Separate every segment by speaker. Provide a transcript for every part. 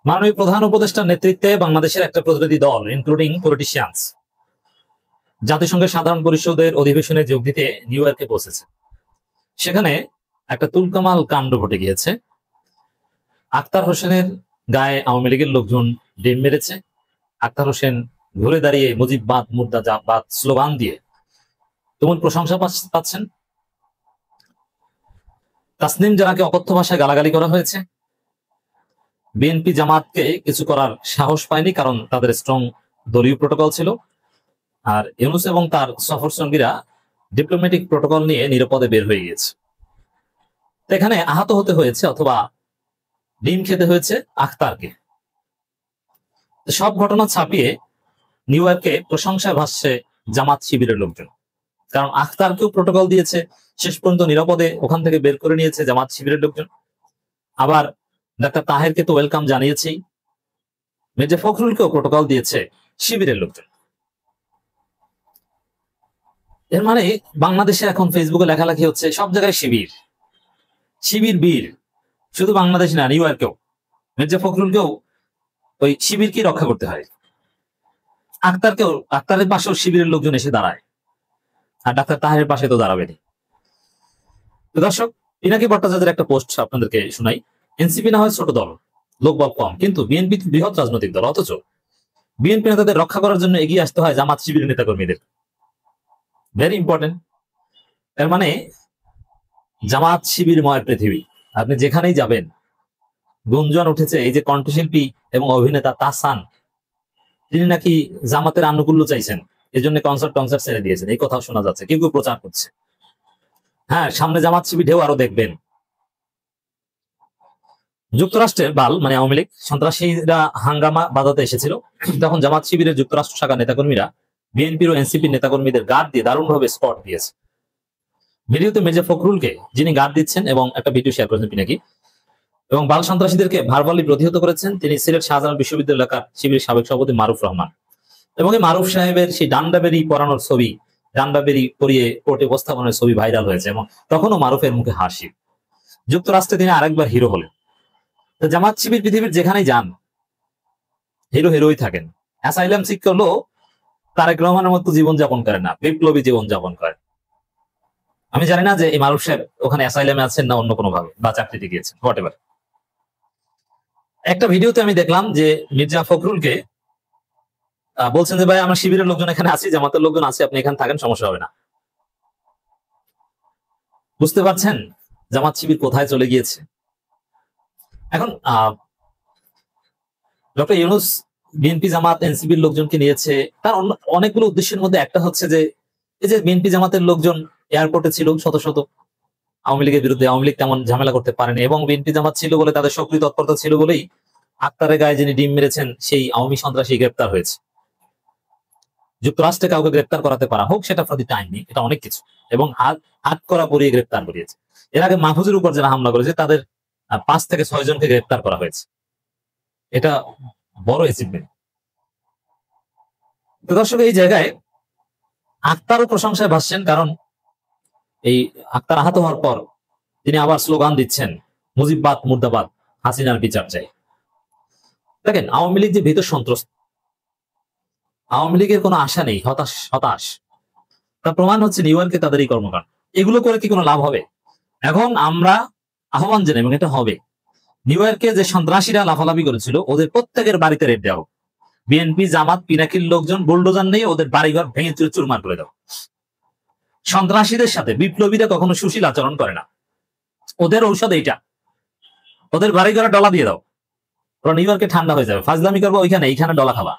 Speaker 1: মাননীয় প্রধান উপদেষ্টার নেতৃত্বে বাংলাদেশের একটা প্রতিনিধি দল ইনক্লুডিং পলিটিশিয়ানস জাতিসংঘের সাধারণ পরিষদের অধিবেশনে যোগ দিতে নিউ ইয়র্কে পৌঁছেছে। সেখানে একটা তুলকামাল কাণ্ড ঘটে গিয়েছে। আখতার হোসেনের গায়ে আওয়ামী লীগের লোকজন ডিম মেরেছে। আখতার হোসেন ঘুরে দাঁড়িয়ে মুজিববাদ মুর্দাবাদ স্লোগান দিয়ে তুমুল প্রশংসা পাচ্ছেন। তাসনিম জানাকে অকথ্য ভাষায় গালাগালি করা হয়েছে। বিএনপি জামাতকে কিছু করার সাহস পায়নি, কারণ তাদের স্ট্রং দলীয় প্রোটোকল ছিল। আর ইউনূস এবং তার সফর সঙ্গীরা ডিপ্লোম্যাটিক প্রোটোকল নিয়ে নিরাপদে বের হয়ে গিয়েছে। এখানে আহত হতে হয়েছে অথবা ডিম খেতে হয়েছে আখতারকে। সব ঘটনা ছাপিয়ে নিউ ইয়র্কে প্রশংসায় ভাসছে জামাত শিবিরের লোকজন, কারণ আখতারকেও প্রোটোকল দিয়েছে, শেষ পর্যন্ত নিরাপদে ওখান থেকে বের করে নিয়েছে জামাত শিবিরের লোকজন। আবার ডাক্তার তাহেরকে তো ওয়েলকাম জানিয়েছেই, মির্জা ফখরুলকেও প্রোটোকল দিয়েছে শিবিরের লোকজন। এর মানে বাংলাদেশে এখন ফেসবুকে লেখালেখি হচ্ছে সব জায়গায় শিবির শিবির বীর, শুধু বাংলাদেশ না, নিউ ইয়র্কেও মির্জা ফখরুলকেও ওই শিবিরকে রক্ষা করতে হয়। আখতারের পাশেও শিবিরের লোকজন এসে দাঁড়ায়, আর ডাক্তার তাহেরের পাশে তো দাঁড়াবেনি। দর্শক, পিনাকি ভট্টাচার্যের একটা পোস্ট আপনাদেরকে শোনাই। এনসিপি না হয় ছোট দল, লোকবল কম, কিন্তু বিএনপি বৃহৎ রাজনৈতিক দল, অথচ বিএনপি নেতাদের রক্ষা করার জন্য এগিয়ে আসতে হয় জামাত শিবিরের নেতাকর্মীদের। Very important. এর মানে জামাত শিবিরময় পৃথিবী, আপনি যেখানেই যাবেন গুঞ্জন উঠেছে এই যে কণ্ঠশিল্পী এবং অভিনেতা তাহসান, তিনি নাকি জামাতের আনুকূল্য চাইছেন, এজন্য কনসার্ট ছেড়ে দিয়েছেন, এই কথাও শোনা যাচ্ছে, কেউ কেউ প্রচার করছে। হ্যাঁ, সামনে জামাত শিবির ঢেউ আরো দেখবেন। যুক্তরাষ্ট্রের বাল মানে আওয়ামী লীগ সন্ত্রাসীরা হাঙ্গামা বাধাতে এসেছিল, তখন জামাত শিবিরের যুক্তরাষ্ট্র শাখা নেতাকর্মীরা বিএনপির ও এনসিপির নেতাকর্মীদের গার্ড দিয়ে দারুণভাবে স্পট দিয়েছে। ভিডিওতে মির্জা ফখরুলকে যিনি গার্ড দিচ্ছেন এবং একটা ভিডিও শেয়ার করেছেন পিনাকি, এবং বাল সন্ত্রাসীদেরকে ভার্বালি প্রতিহত করেছেন তিনি সিলেট শাহজালাল বিশ্ববিদ্যালয় এলাকার শিবিরের সাবেক সভাপতি মারুফ রহমান। এবং এই মারুফ সাহেবের সেই ডান্ডাবেরি পরানোর ছবি, ডান্ডাবেরি পরিয়ে কোর্টে উপস্থাপনের ছবি ভাইরাল হয়েছে, এবং তখনও মারুফের মুখে হাসি। যুক্তরাষ্ট্রে তিনি আরেকবার হিরো হলেন। জামাত শিবির পৃথিবীর যেখানেই যান হিরো হিরোই থাকেন। অ্যাসাইলাম সিক করলেও তারেক রহমানের মতো জীবনযাপন করেন না, বিপ্লবী জীবনযাপন করেন। আমি জানি না যে এই মারুফ সাহেব ওখানে অ্যাসাইলামে আছেন না অন্য কোনো ভাবে, বা চাকরিতে গিয়েছেন, হোয়াটএভার। একটা ভিডিওতে আমি দেখলাম যে মির্জা ফখরুলকে বলছেন যে ভাই আমরা শিবিরের লোকজন এখানে আছি, জামাতের লোকজন আছে, আপনি এখানে থাকেন, সমস্যা হবে না। বুঝতে পারছেন জামাত শিবির কোথায় চলে গিয়েছে? এখন ডক্টর ইউনূস বিএনপি জামাত এনসিপির লোকজনকে নিয়েছে তার অনেকগুলো উদ্দেশ্যের মধ্যে একটা হচ্ছে যে এই যে বিএনপি জামাতের লোকজন এয়ারপোর্টে ছিল শত শত, আওয়ামী লীগের বিরুদ্ধে আওয়ামী লীগ তেমন ঝামেলা করতে পারেনি, এবং বিএনপি জামাত ছিল বলে তাদের সক্রিয় তৎপরতা ছিল বলেই আক্তারের গায়ে যিনি ডিম মেরেছেন সেই আওয়ামী সন্ত্রাসী গ্রেপ্তার হয়েছে। যুক্তরাষ্ট্রে কাউকে গ্রেপ্তার করাতে পারা হোক, সেটা প্রতি টাইম নেই, এটা অনেক কিছু, এবং হাত করা পরিয়ে গ্রেপ্তার করিয়েছে। এর আগে মাহফুজের উপর যারা হামলা করেছে তাদের 5 থেকে 6 জনকে গ্রেপ্তার করা হয়েছে, এটা বড় অ্যাচিভমেন্ট। দর্শক, এই জায়গায় আক্তারও প্রশংসায় ভাসছেন, কারণ এই আক্তার আহত হওয়ার পর তিনি আবার স্লোগান দিচ্ছেন মুজিববাদ মুর্দাবাদ, হাসিনার বিচার চাই। দেখেন, আওয়ামী লীগ যে ভীত সন্ত্রস্ত, আওয়ামী লীগের কোনো আশা নেই, হতাশ। তার প্রমাণ হচ্ছে নিউ ইয়র্কে তাদের এই কর্মকাণ্ড। এগুলো করে কি কোনো লাভ হবে? এখন আমরা আহ্বান জানাই, এবং এটা হবে, নিউ ইয়র্কে যে সন্ত্রাসীরা লাফালাফি করেছিল ওদের প্রত্যেকের বাড়িতে রেড দেওয়া হোক। বিএনপি জামাত পিনাকির লোকজন বুলডোজার নিয়ে ওদের বাড়িঘর ভেঙে চুরমার করে দাও। সন্ত্রাসীদের সাথে বিপ্লবীরা কখনো সুশীল আচরণ করে না, ওদের ঔষধ এইটা, ওদের বাড়িঘরে ডলা দিয়ে দাও, ওরা নিউ ইয়র্কে ঠান্ডা হয়ে যাবে। ফাজলামি করবো এইখানে ডলা খাবা।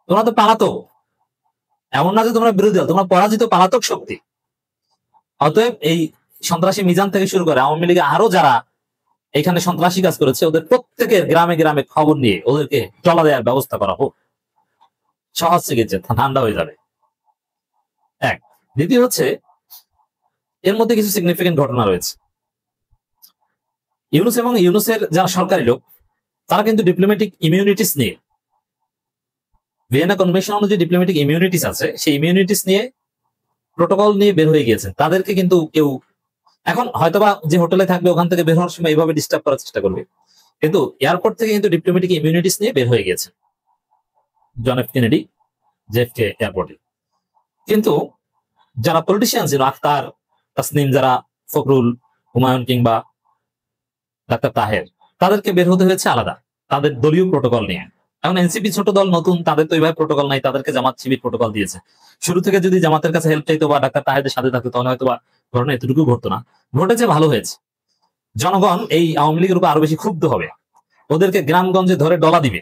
Speaker 1: তোমরা তো পালাতক, এমন না যে তোমরা বিরোধী দল, তোমরা পরাজিত পালাতক শক্তি। অতএব এই সন্ত্রাসী মিজান থেকে শুরু করে আওয়ামী লীগে আরো যারা এখানে সন্ত্রাসী কাজ করেছে ওদের প্রত্যেকের গ্রামে গ্রামে খবর নিয়ে ওদেরকে টলা দেওয়ার ব্যবস্থা করা হোক। সহজ চিকিৎসা, ঠান্ডা হয়ে যাবে। এক। দ্বিতীয় হচ্ছে, এর মধ্যে কিছু সিগনিফিকেন্ট ঘটনা রয়েছে। ইউনূস এবং ইউনূসের যারা সরকারি লোক তারা কিন্তু ডিপ্লোম্যাটিক ইমিউনিটিস নিয়ে, ভিয়েনা কনভেনশন অনুযায়ী ডিপ্লোম্যাটিক ইমিউনিটিস আছে, সেই ইমিউনিটিস নিয়ে প্রোটোকল নিয়ে বের হয়ে গিয়েছেন। তাদেরকে কিন্তু কেউ এখন হয়তোবা যে হোটেলে থাকবে ওখান থেকে বের হওয়ার সময় এইভাবে ডিস্টার্ব করার চেষ্টা করবে, কিন্তু এয়ারপোর্ট থেকে কিন্তু ডিপ্লোম্যাটিক ইমিউনিটিস নিয়ে বের হয়ে গেছে জন এফ কেনেডি জেএফকে এয়ারপোর্টে। কিন্তু যারা পলিটিশিয়ান ছিল, আখতার, তাসনিম, যারা ফখরুল, হুমায়ুন কিংবা ডাক্তার তাহের, তাদেরকে বের হতে হয়েছে আলাদা, তাদের দলীয় প্রোটোকল নিয়ে। এখন এনসিপি ছোট দল, নতুন, তাদের তো এইভাবে প্রোটোকল নাই, তাদেরকে জামাত শিবির প্রোটোকল দিয়েছে। শুরু থেকে যদি জামাতের কাছে হেল্প চাইতো বা ডাক্তার তাহেরদের সাথে থাকতো তাহলে হয়তো বা ঘটনা এতটুকু ঘটতো না। ঘটেছে, ভালো হয়েছে। জনগণ এই আওয়ামী লীগের উপর আরো বেশি ক্ষুব্ধ হবে, ওদেরকে গ্রামগঞ্জে ধরে ডলা দিবে,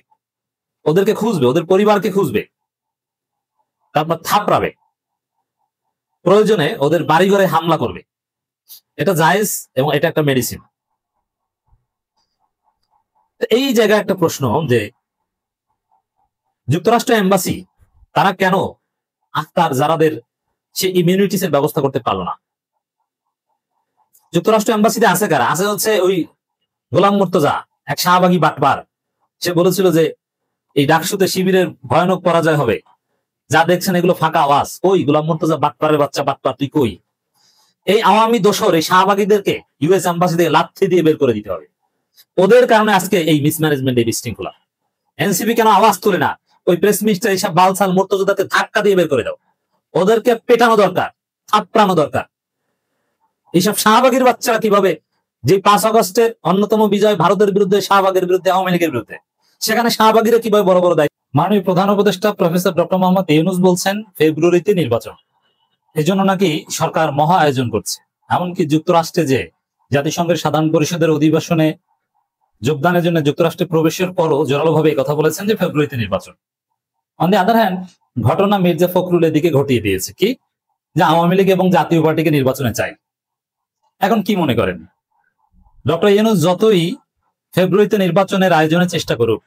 Speaker 1: ওদেরকে খুঁজবে, ওদের পরিবারকে খুঁজবে, তারপর থাপড়াবে, প্রয়োজনে ওদের বাড়িঘরে হামলা করবে। এটা জায়েজ এবং এটা একটা মেডিসিন। এই জায়গায় একটা প্রশ্ন যে যুক্তরাষ্ট্র এম্বাসি তারা কেন আখতার যারাদের সে ইমিউনিটিসের ব্যবস্থা করতে পারলো না? যুক্তরাষ্ট্র এম্বাসিতে আছে কারা? আছে হচ্ছে ওই গোলাম মুর্তজা, এক শাহবাগী বাটপার। সে বলেছিল যে এই ডাকসুতে শিবিরের ভয়ানক পরাজয় হবে, যা দেখছেন এগুলো ফাঁকা আওয়াজ। ওই গোলাম মুর্তজা বাটপারের বাচ্চা, বাটপার তুই কই? এই আওয়ামী দোসর, এই শাহবাগীদেরকে ইউএস এম্বাসি থেকে লাথি দিয়ে বের করে দিতে হবে। ওদের কারণে আজকে এই মিসম্যানেজমেন্ট, এই বিশৃঙ্খলা। এনসিপি কেন আওয়াজ তুলে না? ওই প্রেস মিনিস্টার এইসব বালসাল মুর্তজাকে ধাক্কা দিয়ে বের করে দাও, ওদেরকে পেটানো দরকার, থাপড়ানো দরকার। এইসব শাহবাগের বাচ্চারা কিভাবে, যে 5 আগস্টের অন্যতম বিজয় ভারতের বিরুদ্ধে, শাহবাগের বিরুদ্ধে, আওয়ামী লীগের বিরুদ্ধে, সেখানে শাহবাগীরা কিভাবে বড় বড় দায়িত্ব। মাননীয় প্রধান উপদেষ্টা প্রফেসর ডক্টর মোহাম্মদ ইউনূস বলছেন ফেব্রুয়ারিতে নির্বাচন, এজন্য নাকি সরকার মহা আয়োজন করছে। এমনকি যুক্তরাষ্ট্রে যে জাতিসংঘের সাধারণ পরিষদের অধিবেশনে যোগদানের জন্য যুক্তরাষ্ট্রে প্রবেশের পরও জোরালোভাবে কথা বলেছেন যে ফেব্রুয়ারিতে নির্বাচন। অন দি আদার হ্যান্ড, ঘটনা মির্জা ফখরুলের দিকে ঘটিয়ে দিয়েছে কি, যে আওয়ামী লীগ এবং জাতীয় পার্টিকে নির্বাচনে চাই। এখন কি মনে করেন, ডক্টর ইউনূস যতই ফেব্রুয়ারিতে নির্বাচনের আয়োজনের চেষ্টা করুক,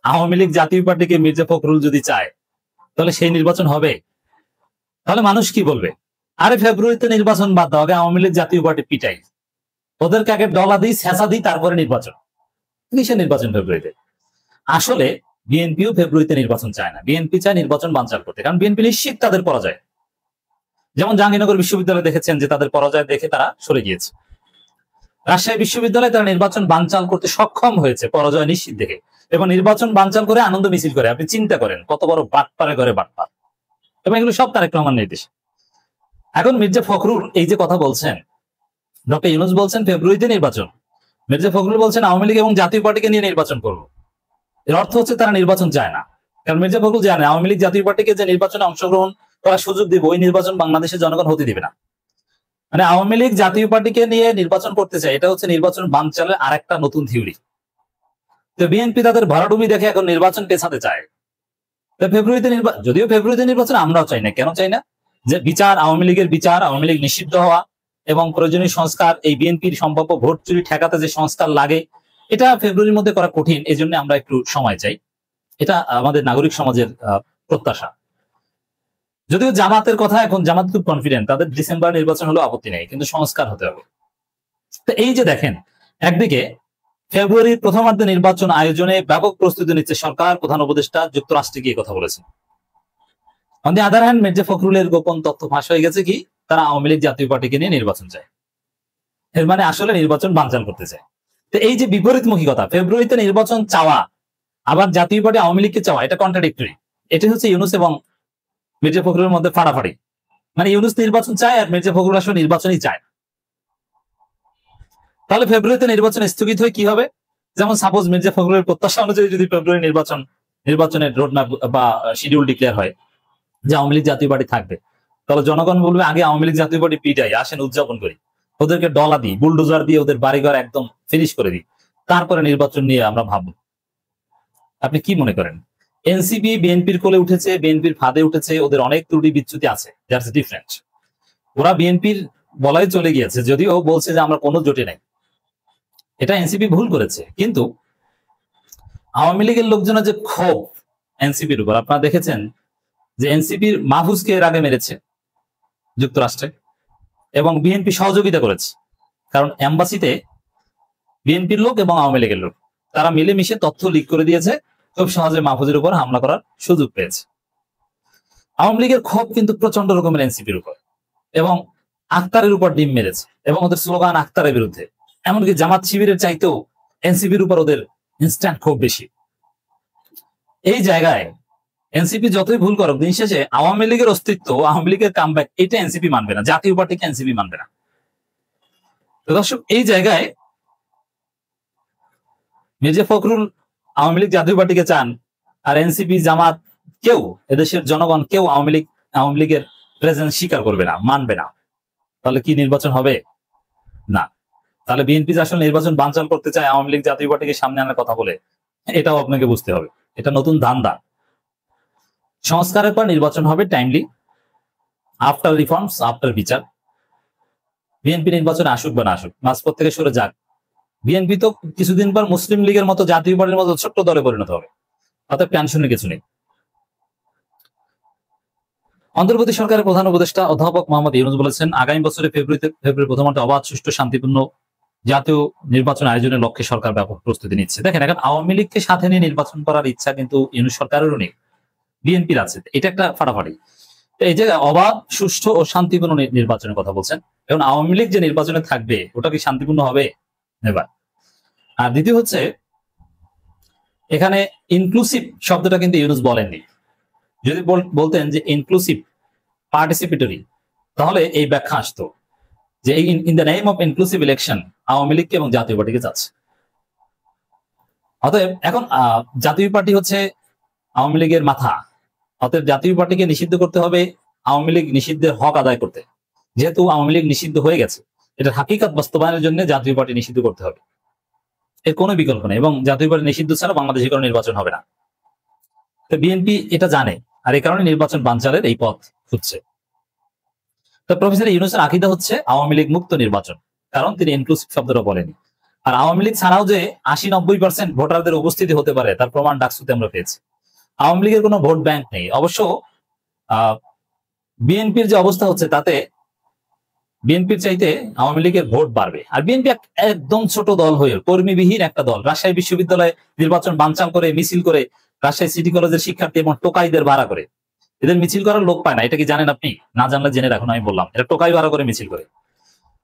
Speaker 1: আওয়ামী লীগ জাতীয় পার্টিকে মির্জা ফখরুল যদি চায় তাহলে সেই নির্বাচন হবে? তাহলে মানুষ কি বলবে? আরে ফেব্রুয়ারিতে নির্বাচন বাদ দাও, আগে আওয়ামী লীগ জাতীয় পার্টি পিটাই, ওদেরকে আগে ডলা দিই, ছেঁচা দিই, তারপরে নির্বাচন। কিসের নির্বাচন ফেব্রুয়ারিতে? আসলে বিএনপিও ফেব্রুয়ারিতে নির্বাচন চায় না। বিএনপি চায় নির্বাচন বানচাল করতে, কারণ বিএনপি নিশ্চিত তাদের পরাজয়। যেমন জাহাঙ্গীরনগর বিশ্ববিদ্যালয়ে দেখেছেন যে তাদের পরাজয় দেখে তারা সরে গিয়েছে। রাজশাহী বিশ্ববিদ্যালয়ে তারা নির্বাচন বানচাল করতে সক্ষম হয়েছে পরাজয় নিশ্চিত দেখে, এবং নির্বাচন বানচাল করে আনন্দ মিছিল করে। আপনি চিন্তা করেন কত বড় বাটপারে করে বাটপার, এবং এগুলো সব তারেক রহমান নির্দেশ। এখন মির্জা ফখরুল এই যে কথা বলছেন, ডক্টর ইউনূস বলছেন ফেব্রুয়ারিতে নির্বাচন, মির্জা ফখরুল বলছেন আওয়ামী লীগ এবং জাতীয় পার্টিকে নিয়ে নির্বাচন করবো। এর অর্থ হচ্ছে তারা নির্বাচন চায় না। কারণ মির্জা ফখরুল জানে আওয়ামী লীগ জাতীয় পার্টিকে যে নির্বাচনে অংশগ্রহণ করার সুযোগ দিব, ওই নির্বাচন বাংলাদেশের জনগণ হতে দিবে না। মানে আওয়ামী লীগ জাতীয় পার্টিকে নিয়ে নির্বাচন করতে চায়, এটা হচ্ছে নির্বাচন বানচালের আরেকটা নতুন থিওরি। তো বিএনপি তাদের ভরাডুবি দেখে এখন নির্বাচন পেছাতে চায়। ফেব্রুয়ারিতে নির্বাচন, যদিও ফেব্রুয়ারিতে নির্বাচন আমরাও চাই না। কেন চাই না? যে বিচার, আওয়ামী লীগের বিচার, আওয়ামী লীগ নিষিদ্ধ হওয়া এবং প্রয়োজনীয় সংস্কার, এই বিএনপির সম্ভাব্য ভোট চুরি ঠেকাতে যে সংস্কার লাগে, এটা ফেব্রুয়ারির মধ্যে করা কঠিন। এই জন্য আমরা একটু সময় চাই, এটা আমাদের নাগরিক সমাজের প্রত্যাশা। যদিও জামাতের কথা, এখন জামাত খুব কনফিডেন্ট, তাদের ডিসেম্বর নির্বাচন হলেও আপত্তি নেই, কিন্তু সংস্কার হতে হবে। তো এই যে দেখেন, একদিকে ফেব্রুয়ারির প্রথমার্ধে নির্বাচন আয়োজনে ব্যাপক প্রস্তুতি নিচ্ছে সরকার, প্রধান উপদেষ্টা যুক্তরাষ্ট্রে গিয়ে কথা বলেছেন। On the other hand, Mirza ফখরুলের গোপন তথ্য ফাঁস হয়ে গেছে কি, তারা আওয়ামী লীগ জাতীয় পার্টিকে নিয়ে নির্বাচন চায়। এর মানে আসলে নির্বাচন বানচাল করতে চায়। তো এই যে বিপরীতমুখী কথা, ফেব্রুয়ারিতে নির্বাচন চাওয়া আবার জাতীয় পার্টি আওয়ামী লীগকে চাওয়া, এটা কন্ট্রাডিক্টরি। এটি হচ্ছে ইউনূস এবং মির্জা ফখরুলের মধ্যে ফাড়াফাড়ি। মানে ইউনূস নির্বাচন চায় আর মির্জা ফখরুল আসলে নির্বাচনই চায়। তাহলে ফেব্রুয়ারিতে নির্বাচন স্থগিত হয়ে কি হবে? যেমন সাপোজ মির্জা ফখরুলের প্রত্যাশা অনুযায়ী যদি ফেব্রুয়ারি নির্বাচনের রোডম্যাপ বা শিডিউল ডিক্লেয়ার হয় যে আওয়ামী লীগ জাতীয় পার্টি থাকবে, তাহলে জনগণ বলবে আগে আওয়ামী লীগ জাতীয় পার্টি পিটাই, আসেন উদযাপন করি, ওদেরকে ডলা দিই, বুলডোজার দিয়ে ওদের বাড়িঘর একদম ফিনিশ করে দিই, তারপরে নির্বাচন নিয়ে আমরা ভাববো। আপনি কি মনে করেন? এনসিপি বিএনপির কোলে উঠেছে, বিএনপির ফাঁদে উঠেছে, ওদের অনেক ত্রুটি বিচ্যুতি আছে, দ্যাটস ডিফারেন্ট। ওরা বিএনপির বলায় চলে গিয়েছে, যদিও বলছে যে আমরা কোনো জোটে নাই। এটা এনসিপি ভুল করেছে, কিন্তু আওয়ামী লীগের লোকজনের যে ক্ষোভ এনসিপির উপর, আপনারা দেখেছেন যে এনসিপির মাহফুজকে এর আগে মেরেছে যুক্তরাষ্ট্রে, এবং বিএনপি সহযোগিতা করেছে। কারণ এম্বাসিতে বিএনপির লোক এবং আওয়ামী লীগের লোক তারা মিলেমিশে তথ্য লিক করে দিয়েছে, খুব সহজে মাহফুজের উপর হামলা করার সুযোগ পেয়েছে। আওয়ামী লীগের ক্ষোভ কিন্তু প্রচন্ড রকমের এনসিপির উপর, এবং আখতারের উপর ডিম মেরেছে, এবং ওদের স্লোগান আখতারের বিরুদ্ধে। এমনকি জামাত শিবিরের চাইতেও এনসিপির উপর ওদের ইনস্ট্যান্ট খুব বেশি। এই জায়গায় এনসিপি যতই ভুল করুক, দিন শেষে আওয়ামী লীগের অস্তিত্ব, আওয়ামী লীগের কামব্যাক, এটা এনসিপি মানবে না, জাতীয় পার্টিকে এনসিপি মানবে না। তো দর্শক, এই জায়গায় মির্জা ফখরুল আওয়ামী লীগ জাতীয় পার্টিকে চান, আর এনসিপি জামাত কেউ, এদেশের জনগণ কেউ আওয়ামী লীগের প্রেজেন্স স্বীকার করবে না, মানবে না। তাহলে কি নির্বাচন হবে? না। তাহলে বিএনপি যে আসলে নির্বাচন বানচাল করতে চায় আওয়ামী লীগ জাতীয় পার্টিকে সামনে আনার কথা বলে, এটাও আপনাকে বুঝতে হবে। এটা নতুন ধান্দা। সংস্কারের পর নির্বাচন হবে টাইমলি, আফটার রিফর্মস, আফটার বিচার। বিএনপি নির্বাচনে আসুক বা না আসুক, মাঝপথ থেকে সরে যাক। বিএনপি তো কিছুদিন পর মুসলিম লীগের মতো, জাতীয় পার্টির মতো ছোট্ট দলে পরিণত হবে। অর্থাৎ টেনশনের কিছু নেই। অন্তর্বর্তী সরকারের প্রধান উপদেষ্টা অধ্যাপক মোহাম্মদ ইউনূস বলেছেন, আগামী বছরে ফেব্রুয়ারি প্রথমত অবাধ, সুষ্ঠু, শান্তিপূর্ণ জাতীয় নির্বাচন আয়োজনের লক্ষ্যে সরকার ব্যাপক প্রস্তুতি নিচ্ছে। দেখেন, এখন আওয়ামী লীগকে সাথে নিয়ে নির্বাচন করার ইচ্ছা কিন্তু ইউনূস সরকারেরও নেই, বিএনপির আছে। এটা একটা ফাটাফাটি। এই যে অবাধ, সুষ্ঠু ও শান্তিপূর্ণ নির্বাচনের কথা বলছেন, এখন আওয়ামী লীগ যে নির্বাচনে থাকবে ওটা কি শান্তিপূর্ণ হবে? এবার আর দ্বিতীয় হচ্ছে, এখানে ইনক্লুসিভ শব্দটা কিন্তু ইউনূস বলেননি। যদি বলতেন যে ইনক্লুসিভ, পার্টিসিপেটরি, তাহলে এই ব্যাখ্যা আসতো যে in the name of inclusive election Awami লীগকে এবং জাতীয় পার্টিকে চাচ্ছে। অতএব এখন জাতীয় পার্টি হচ্ছে আওয়ামী লীগের মাথা। অতএব জাতীয় পার্টিকে নিষিদ্ধ করতে হবে আওয়ামী লীগ নিষিদ্ধের হক আদায় করতে। যেহেতু আওয়ামী লীগ নিষিদ্ধ হয়ে গেছে, এটার হাকিকত বাস্তবায়নের জন্য জাতীয় পার্টি নিষিদ্ধ করতে হবে, এর কোনো বিকল্প নেই। এবং জাতীয় পার্টি নিষিদ্ধ ছাড়া বাংলাদেশে কোনো নির্বাচন হবে না। তো বিএনপি এটা জানে, আর এই কারণে নির্বাচন বানচালের এই পথ খুঁজছে। তো প্রফেসর ইউনূসের আকীদা হচ্ছে আওয়ামী লীগ মুক্ত নির্বাচন, কারণ তিনি ইনক্লুসিভ শব্দটা বলেনি। আর আওয়ামী লীগ ছাড়াও যে 80-90% ভোটারদের উপস্থিতি হতে পারে তার প্রমাণ ডাকসুতে আমরা পেয়েছি। আওয়ামী লীগের কোনো ভোট ব্যাংক নেই। অবশ্য বিএনপির যে অবস্থা হচ্ছে তাতে বিএনপির চাইতে আওয়ামী লীগের ভোট বাড়বে। আর বিএনপি একদম ছোট দল হয়ে, কর্মীবিহীন একটা দল, রাজশাহী বিশ্ববিদ্যালয়ে নির্বাচন বানচাল করে, মিছিল করে, রাজশাহী সিটি কলেজের শিক্ষার্থী এবং টোকাইদের ভাড়া করে, এদের মিছিল করার লোক পায় না। এটা কি জানেন আপনি? না জানলে জেনে রাখুন, আমি বললাম, এটা টোকাই ভাড়া করে মিছিল করে।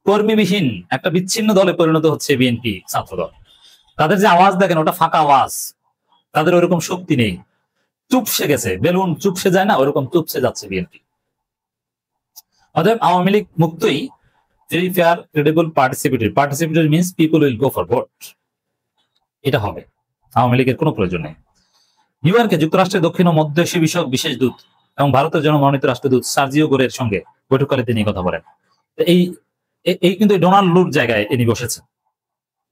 Speaker 1: কর্মীবিহীন একটা বিচ্ছিন্ন দলে পরিণত হচ্ছে বিএনপি ছাত্রদল। তাদের যে আওয়াজ দেখেন, ওটা ফাঁকা আওয়াজ, তাদের ওরকম শক্তি নেই, চুপসে গেছে, বেলুন চুপসে যায় না, ওরকম চুপসে যাচ্ছে বিএনপি। অতএব আওয়ামী লীগ মুক্তই, very fair, credible, participatory means people will go for vote, এটা হবে। আওয়ামী লীগের কোনো প্রয়োজন নেই। নিউ ইয়র্কে যুক্তরাষ্ট্রের দক্ষিণ ও মধ্য এশীয় বিষয়ক বিশেষ দূত এবং ভারতের জনমনোনীত রাষ্ট্রদূত সার্জিও গোরের সঙ্গে বৈঠককালে তিনি কথা বলেন। এই কিন্তু ডোনাল্ড লুর জায়গায় ইনি বসেছেন।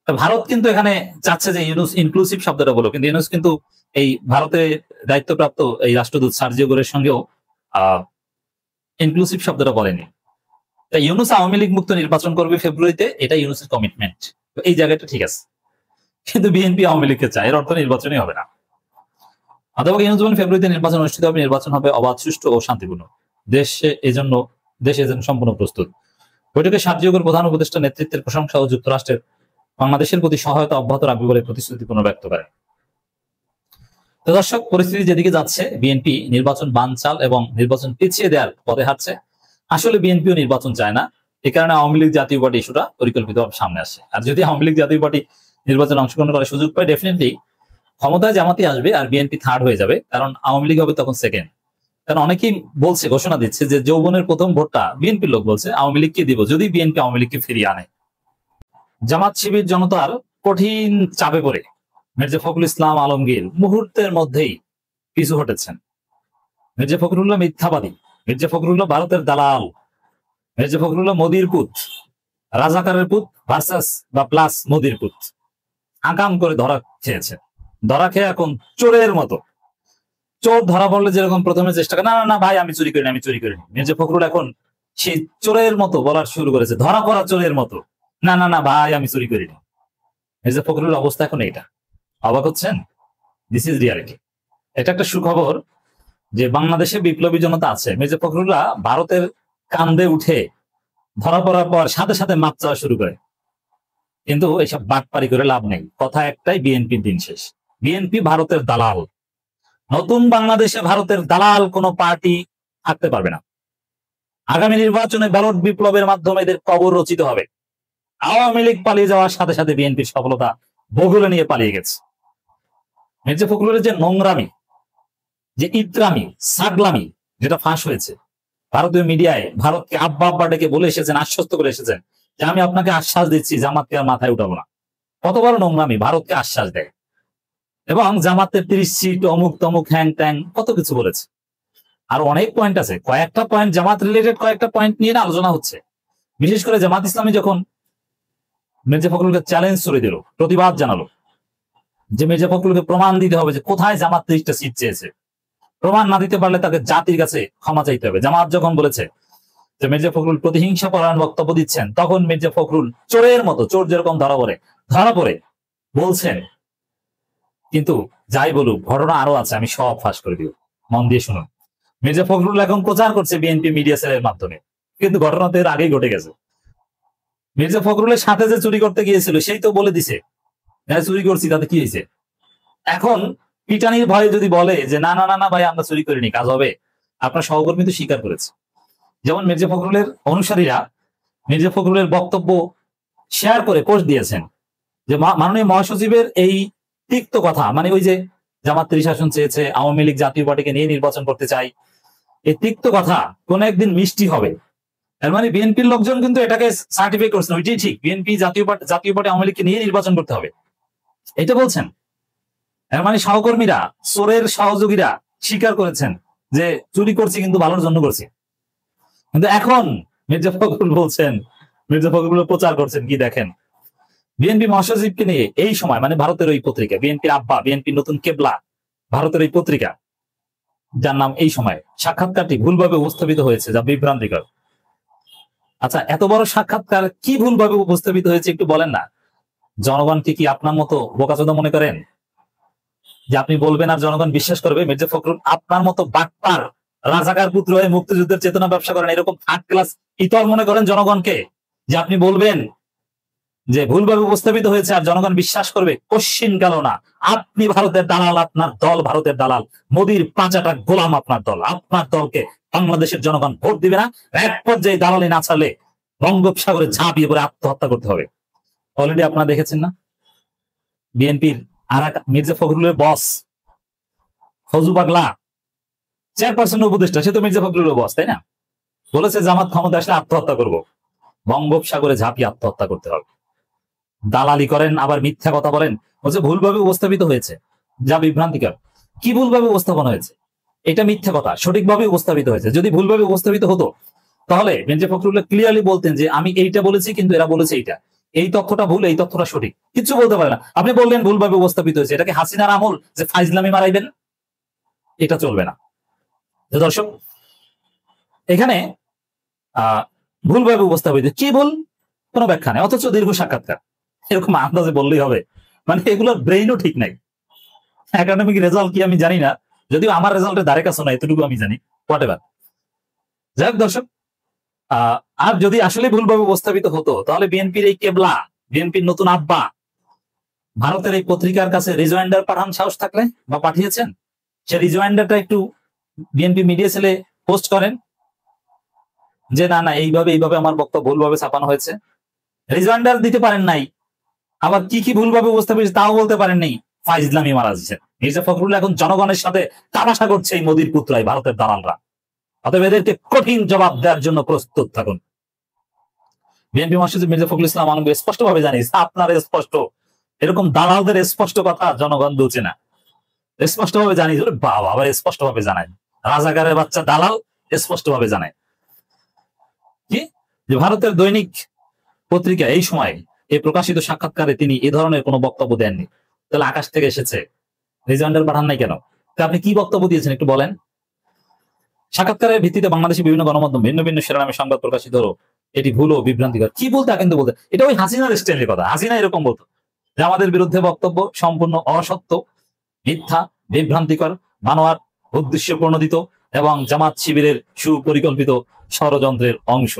Speaker 1: ভারত কিন্তু এখানে চাচ্ছে যে ইউনূস ইনক্লুসিভ শব্দটা বলো, কিন্তু ইউনূস কিন্তু এই ভারতে দায়িত্বপ্রাপ্ত এই রাষ্ট্রদূত সার্জিও গোরের সঙ্গেও ইনক্লুসিভ শব্দটা বলেনি। তাই ইউনূস আওয়ামী লীগ মুক্ত নির্বাচন করবে ফেব্রুয়ারিতে, এটা ইউনূসের কমিটমেন্ট। এই জায়গাটা ঠিক আছে, কিন্তু বিএনপি আওয়ামী লীগকে চায়, এর অর্থ নির্বাচনই হবে না। অথবা ইউনূস বলেন ফেব্রুয়ারিতে নির্বাচন অনুষ্ঠিত হবে, নির্বাচন হবে অবাধ, সুষ্ঠু ও শান্তিপূর্ণ। দেশ এজন্য সম্পূর্ণ প্রস্তুত। বৈঠকে সার্জিও গোর প্রধান উপদেষ্টা নেতৃত্বের প্রশংসা ও যুক্তরাষ্ট্রের বাংলাদেশের প্রতি সহায়তা অব্যাহত রাখবে বলে প্রতিশ্রুতি পুনর্ব্যক্ত করেন। তো দর্শক, পরিস্থিতি যেদিকে যাচ্ছে, বিএনপি নির্বাচন বানচাল এবং নির্বাচন পিছিয়ে দেওয়ার পথে হাঁটছে। আসলে বিএনপিও নির্বাচন চায় না, এ কারণে আওয়ামী লীগ জাতীয় পার্টি ইস্যুটা পরিকল্পিতভাবে সামনে আসে। আর যদি আওয়ামী লীগ জাতীয় পার্টি নির্বাচনে অংশগ্রহণ করার সুযোগ পায়, ডেফিনেটলি ক্ষমতায় জামাতি আসবে আর বিএনপি থার্ড হয়ে যাবে, কারণ আওয়ামী লীগ হবে তখন সেকেন্ড। কারণ অনেকেই বলছে, ঘোষণা দিচ্ছে যে যৌবনের প্রথম ভোটটা বিএনপির লোক বলছে আওয়ামী লীগকে দিব যদি বিএনপি আওয়ামী লীগকে ফিরিয়ে আনে। জামাত শিবির জনতার কঠিন চাপে পড়ে মির্জা ফখরুল ইসলাম আলমগীর মুহূর্তের মধ্যেই পিছু হটেছেন। মির্জা ফখরুল্লাহ মিথ্যাবাদী, মির্জা ফখরুল্লাহ ভারতের দালাল, মির্জা ফখরুল্লাহ মোদির পুত, রাজাকারের পুত ভার্সাস বা প্লাস মোদির পুত, আকাম করে ধরা খেয়েছে। ধরা খেয়ে এখন চোরের মতো, চোর ধরা পড়লে যেরকম প্রথমে চেষ্টা করে, না না না ভাই আমি চুরি করিনি, আমি চুরি করিনি, মির্জা ফখরুল এখন সেই চোরের মতো বলার শুরু করেছে, ধরা পড়া চোরের মতো, না না না ভাই আমি চুরি করিনি। মির্জা ফখরুলের অবস্থা এখন এইটা। অবাক হচ্ছেন? This is reality. এটা একটা সুখবর যে বাংলাদেশে বিপ্লবী জনতা আছে। মির্জা ফখরুল্লাহ ভারতের কান্দে উঠে ধরা পড়ার পর সাথে সাথে মাপ চাওয়া শুরু করে, কিন্তু এইসব বাটপারি করে লাভ নেই। কথা একটাই, বিএনপির দিন শেষ। বিএনপি ভারতের দালাল। নতুন বাংলাদেশে ভারতের দালাল কোনো পার্টি থাকতে পারবে না। আগামী নির্বাচনে ব্যালট বিপ্লবের মাধ্যমে এদের কবর রচিত হবে। আওয়ামী লীগ পালিয়ে যাওয়ার সাথে সাথে বিএনপির সফলতা বগুলে নিয়ে পালিয়ে গেছে। মির্জা ফখরুলের যে নোংরামি, যে ইত্রামি, সাগলামি যেটা ফাঁস হয়েছে ভারতীয় মিডিয়ায়, ভারতকে আব্বা আব্বা ডেকে বলে এসেছেন, আশ্বস্ত করে এসেছেন যে আমি আপনাকে আশ্বাস দিচ্ছি জামাতকে আর মাথায় উঠাবো না। কত বড় নোংরামি, ভারতকে আশ্বাস দেয়। এবং জামাতের 30 সিট অমুক তমুক হ্যাং ট্যাং কত কিছু বলেছে। আর অনেক পয়েন্ট আছে, কয়েকটা পয়েন্ট জামাত রিলেটেড, কয়েকটা পয়েন্ট নিয়ে না আলোচনা হচ্ছে। বিশেষ করে জামাত ইসলামী যখন মির্জা ফখরুলকে চ্যালেঞ্জ করে দিল, প্রতিবাদ জানালো যে মির্জা ফখরুলকে প্রমাণ দিতে হবে যে কোথায় জামাত 30টা সিট চেয়েছে, প্রমাণ না দিতে পারলে তাকে জাতির কাছে ক্ষমা চাইতে হবে। জামাত যখন বলেছে যে মির্জা ফখরুল প্রতিহিংসা পরায়ণ বক্তব্য দিচ্ছেন, তখন মির্জা ফখরুল চোরের মতো, চোর যেরকম ধরা পড়ে বলছেন, কিন্তু যাই বলুক ঘটনা আরো আছে, আমি সব ফাঁস করে দিব, মন দিয়ে শুনুন। মির্জা ফখরুল এখন প্রচার করছে বিএনপি মিডিয়া সেলের মাধ্যমে, কিন্তু ঘটনা তো এর আগেই ঘটে গেছে। মির্জা ফখরুলের সাথে যে চুরি করতে গিয়েছিল সেই তো বলে দিছে চুরি করছি, তাতে কি হয়েছে। এখন পিটানির ভয়ে যদি বলে যে না না না না ভাই আমরা চুরি করিনি, কাজ হবে, আপনার সহকর্মী তো স্বীকার করেছে। যেমন মির্জা ফখরুলের অনুসারীরা মির্জা ফখরুলের বক্তব্য শেয়ার করে পোস্ট দিয়েছেন যে মাননীয় মহাসচিবের এই তিক্ত কথা, মানে ওই যে জামাত 30 আসন চেয়েছে, আওয়ামী লীগ জাতীয় পার্টিকে নিয়ে নির্বাচন করতে চাই, এই তিক্ত কথা কোন একদিন মিষ্টি হবে। এর মানে বিএনপির লোকজন কিন্তু এটাকে সার্টিফাই করছেন, ওইটাই ঠিক, বিএনপি জাতীয় পার্টি আওয়ামী লীগকে নিয়ে নির্বাচন করতে হবে, এটা বলছেন। এর মানে সহকর্মীরা, চোরের সহযোগীরা স্বীকার করেছেন যে চুরি করছি কিন্তু ভালোর জন্য করছি। কিন্তু এখন মির্জা ফখরুল বলছেন, মির্জা ফখরুল প্রচার করছেন কি দেখেন, বিএনপি মহাসচিবকে নিয়ে এই সময়, মানে ভারতের ওই পত্রিকা, বিএনপির আব্বা, বিএনপির নতুন কেবলা, ভারতের ওই পত্রিকা যার নাম এই সময়, সাক্ষাৎকারটি ভুলভাবে উপস্থাপিত হয়েছে, যা বিভ্রান্তিকর। আচ্ছা, এত বড় সাক্ষাৎকার কি ভুলভাবে উপস্থাপিত হয়েছে একটু বলেন না। জনগণকে কি আপনার মতো বোকাচোদা মনে করেন যে আপনি বলবেন আর জনগণ বিশ্বাস করবে? মির্জা ফখরুল আপনার মতো বাটপার, রাজাকার পুত্র হয়ে মুক্তিযুদ্ধের চেতনা ব্যবসা করেন, এরকম থার্ড ক্লাস ইতর মনে করেন জনগণকে যে আপনি বলবেন যে ভুলভাবে উপস্থাপিত হয়েছে আর জনগণ বিশ্বাস করবে? কোশ্চিন গেল না। আপনি ভারতের দালাল, আপনার দল ভারতের দালাল, মোদির পাঁচাটা গোলাম আপনার দল। আপনার দলকে বাংলাদেশের জনগণ ভোট দিবে না, এক পর্যায়ে দালালি না ছাড়লে বঙ্গোপসাগরে ঝাঁপিয়ে পড়ে আত্মহত্যা করতে হবে। অলরেডি আপনারা দেখেছেন না, বিএনপির আর এক মির্জা ফখরুলের বস ফজু পাগলা, চেয়ারপারসন উপদেষ্টা, সে তো মির্জা ফখরুলের বস, তাই না? বলেছে জামাত ক্ষমতা আসলে আত্মহত্যা করব, বঙ্গোপসাগরে ঝাঁপিয়ে আত্মহত্যা করতে হবে। দালালি করেন, আবার মিথ্যা কথা বলেন, বলছে ভুলভাবে উপস্থাপিত হয়েছে, যা বিভ্রান্তিকর। কি ভুলভাবে উপস্থাপনা হয়েছে? এটা মিথ্যা কথা, সঠিকভাবে উপস্থাপিত হয়েছে। যদি ভুলভাবে উপস্থাপিত হতো তাহলে মির্জা ফখরুল ক্লিয়ারলি বলতেন যে আমি এইটা বলেছি কিন্তু এরা বলেছে এইটা, এই তথ্যটা ভুল, এই তথ্যটা সঠিক। কিছু বলতে পারে না। আপনি বললেন ভুলভাবে উপস্থাপিত হয়েছে, এটাকে হাসিনার আমল যে ফাইজলামি মারাইবেন, এটা চলবে না। দর্শক, এখানে ভুলভাবে উপস্থাপিত, কি ভুল কোনো ব্যাখ্যা নেই, অথচ দীর্ঘ সাক্ষাৎকার, এরকম আন্দাজে বললেই হবে? মানে এগুলোর ব্রেইনও ঠিক নাই। একাডেমিক রেজাল্ট কি আমি জানি না, যদিও আমার রেজাল্টের ধারে কাছে না, এতটুকু আমি জানি। হোয়াট এভার, যাই হোক দর্শক, আর যদি আসলে ভুলভাবে উপস্থাপিত হতো তাহলে বিএনপির এই কেবলা, বিএনপির নতুন আব্বা ভারতের এই পত্রিকার কাছে রিজয়েন্ডার পাঠান সাহস থাকলে, বা পাঠিয়েছেন, সে রিজয়েন্ডারটা একটু বিএনপি মিডিয়া সেলে পোস্ট করেন যে না না এইভাবে আমার বক্তব্য ভুলভাবে ছাপানো হয়েছে। রিজয়েন্ডার দিতে পারেন নাই, আবার কি কি ভুলভাবে উপস্থাপিত তাও বলতে পারেন নাই, ফাইজলামি মারা দিচ্ছেন। মির্জা ফখরুল এখন জনগণের সাথে তামাশা করছে এই মোদির পুত্রাই, ভারতের দালালরা। অতএব এদেরকে কঠিন জবাব দেওয়ার জন্য প্রস্তুত থাকুন। বিএনপি মহাসচিব মির্জা ফখরুল ইসলাম আলমগীর স্পষ্ট ভাবে জানিস, আপনার স্পষ্ট, এরকম দালালদের স্পষ্ট কথা জনগণ বুঝে না, স্পষ্ট ভাবে জানি। বাবা, আবার স্পষ্ট ভাবে জানায়, রাজাকারের বাচ্চা দালাল স্পষ্ট ভাবে জানায় কি যে ভারতের দৈনিক পত্রিকা এই সময় এই প্রকাশিত সাক্ষাৎকারে তিনি এ ধরনের কোনো বক্তব্য দেননি। তাহলে আকাশ থেকে এসেছে, রিজয়েন্ডার পাঠান নাই কেন? আপনি কি বক্তব্য দিয়েছেন একটু বলেন। সাক্ষাৎকারের ভিত্তিতে বাংলাদেশের বিভিন্ন গণমাধ্যম ভিন্ন ভিন্ন শিরোনামে সংবাদ প্রকাশিত হলো, এটি ভুল ও বিভ্রান্তিকর। কি বলতে কিন্তু বলতে, এটা ওই হাসিনার স্টাইলের কথা। হাসিনা এরকম বলতো যে আমাদের বিরুদ্ধে বক্তব্য সম্পূর্ণ অসত্য, মিথ্যা, বিভ্রান্তিকর, মানোয়ার, উদ্দেশ্য প্রণোদিত এবং জামাত শিবিরের সুপরিকল্পিত ষড়যন্ত্রের অংশ।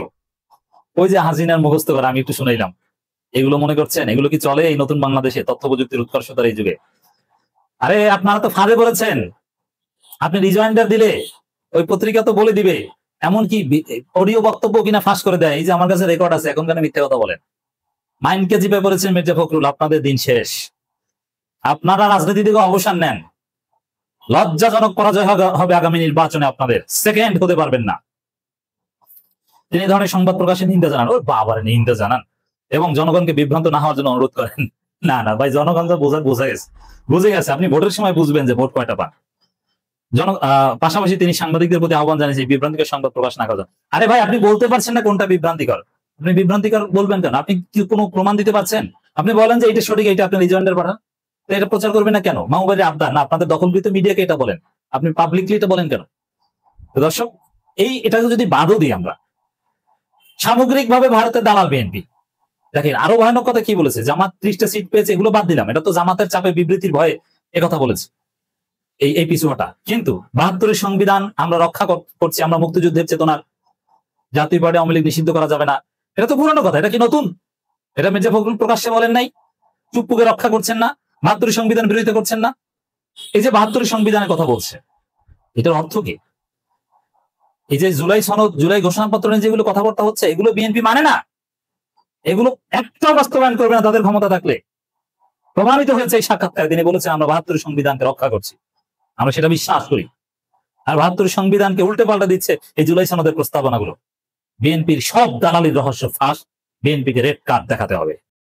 Speaker 1: ওই যে হাসিনার মুখস্থ করা আমি একটু শুনাইলাম, এগুলো মনে করছেন এগুলো কি চলে এই নতুন বাংলাদেশে, তথ্য প্রযুক্তির উৎকর্ষতার এই যুগে? আরে আপনারা তো ফাঁদে পড়েছেন। আপনি রিজয়েন্ডার দিলে ওই পত্রিকা তো বলে দিবে, এমনকি অডিও বক্তব্য কিনা ফাঁস করে দেয়। এই যে আমার কাছে রেকর্ড আছে, এখন কেন মিথ্যা কথা বলেন? মাইন্ডকে জিপে পড়েছেন মির্জা ফখরুল, আপনাদের দিন শেষ। আপনারা রাজনীতি থেকে অবসর নেন। লজ্জাজনক পরাজয় হবে আগামী নির্বাচনে, আপনাদের সেকেন্ড হতে পারবেন না। তিনি এই ধরনের সংবাদ প্রকাশে নিন্দা জানান, ওর বাবার নিন্দা জানান, এবং জনগণকে বিভ্রান্ত না হওয়ার জন্য অনুরোধ করেন। না না ভাই, জনগণ তো বুঝে গেছে। আপনি ভোটের সময় বুঝবেন যে ভোট কয়টা পান। পাশাপাশি তিনি সাংবাদিকদের প্রতি আহ্বান জানিয়েছে বিভ্রান্তিকর সংবাদ প্রকাশ না করা। আরে ভাই, আপনি বলতে পারছেন না কোনটা বিভ্রান্তিকর? আপনি বিভ্রান্তিকর বলবেন কেন? আপনি কি কোনো প্রমাণ দিতে পারছেন? আপনি বলেন যে এটা সঠিক, এটা আপনার রিজয়েন্ডার পাঠান, এটা প্রচার করবেন না কেন? মাহবুবের আবদার না, আপনাদের দখলকৃত মিডিয়াকে এটা বলেন, আপনি পাবলিকলি এটা বলেন কেন? দর্শক, এটাকে যদি বাদও দিই আমরা, সামগ্রিকভাবে ভারতের দালাল বিএনপি। দেখেন আরো ভয়ানক কথা কি বলেছে, জামাত 30টা সিট পেয়েছে, এগুলো বাদ দিলাম, এটা তো জামাতের চাপে বিবৃতির ভয়ে একথা বলেছে এই পিছুয়াটা। কিন্তু 72-এর সংবিধান আমরা রক্ষা করছি, আমরা মুক্তিযুদ্ধের চেতনার, জাতীয় পার্টি আওয়ামী লীগ নিষিদ্ধ করা যাবে না, এটা তো পুরানো কথা, এটা কি নতুন? এটা মির্জা ফখরুল প্রকাশ্যে বলেন নাই? চুপ্পুকে রক্ষা করছেন না, 72 সংবিধান বিরোধিতা করছেন না। এই যে 72 সংবিধানের কথা বলছে, এটার অর্থ কি? এই যে জুলাই সনদ, জুলাই ঘোষণাপত্র নিয়ে যেগুলো কথাবার্তা হচ্ছে, এগুলো বিএনপি মানে না, এগুলো একটা বাস্তবায়ন করবে না তাদের ক্ষমতা থাকলে। প্রমাণিত হয়েছে এই সাক্ষাৎকারে, তিনি বলেছেন আমরা 72 সংবিধানকে রক্ষা করছি, আমরা সেটা বিশ্বাস করি। আর 72 সংবিধানকে উল্টে পাল্টা দিচ্ছে এই জুলাই সনদের প্রস্তাবনাগুলো। বিএনপির সব দালালির রহস্য ফাঁস, বিএনপিকে রেড কার্ড দেখাতে হবে।